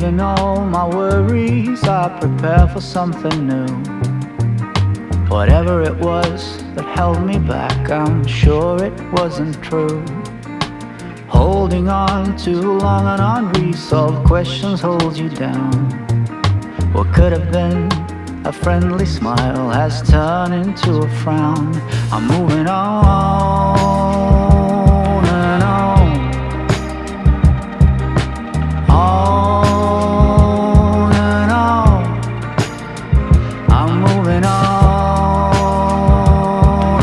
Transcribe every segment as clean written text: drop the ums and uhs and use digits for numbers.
Leaving all my worries, I prepare for something new. Whatever it was that held me back, I'm sure it wasn't true. Holding on too long on unresolved questions holds you down. What could have been a friendly smile has turned into a frown. I'm moving on and on, on and on. I'm moving on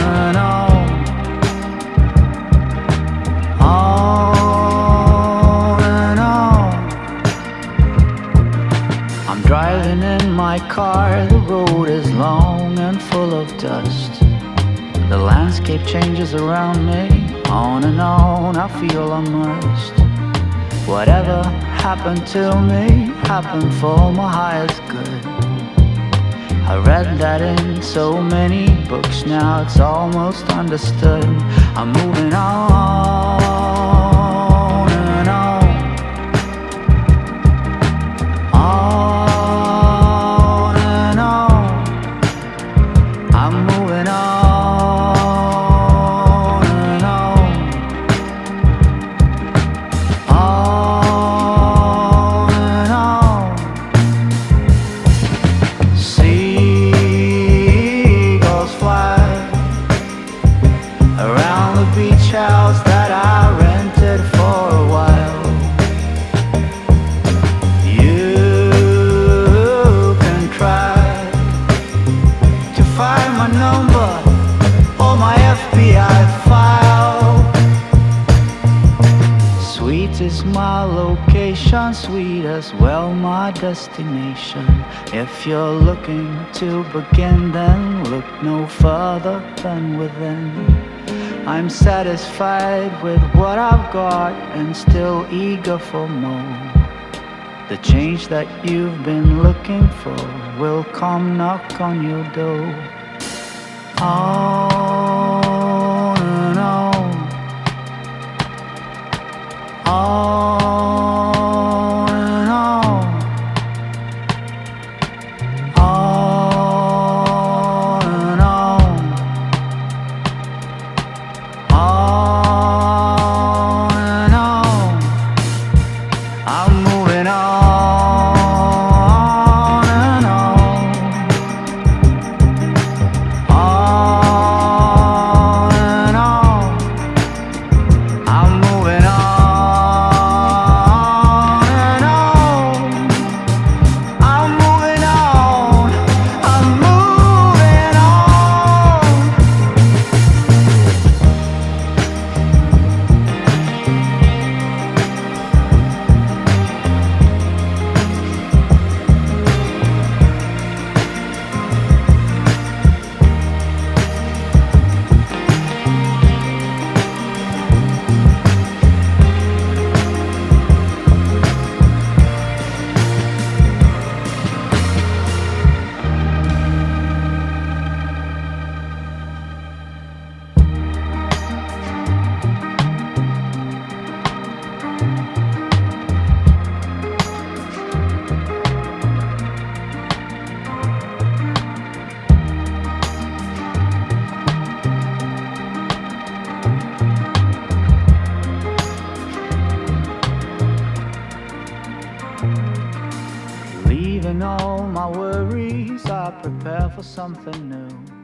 and on, on and on. I'm driving in my car, the road is long and full of dust. The landscape changes around me, on and on, I feel immersed. Whatever happened to me, happened for my highest good. I read that in so many books, now it's almost understood. I'm moving on and on, on and on. I'm moving on and on, on and on. Seagulls fly around the beach house that I rented for a while. You can try to find my number or my FBI file. Sweet is my location, sweet as well my destination. If you're looking to begin, then look no further than within. I'm satisfied with what I've got and still eager for more. The change that you've been looking for will come knock on your door. On and on, on and on, on and on, on and on. I'm moving on and on, on and on. I'm moving on and on. I'm moving on. I'm moving on. Leaving all my worries, I prepare for something new.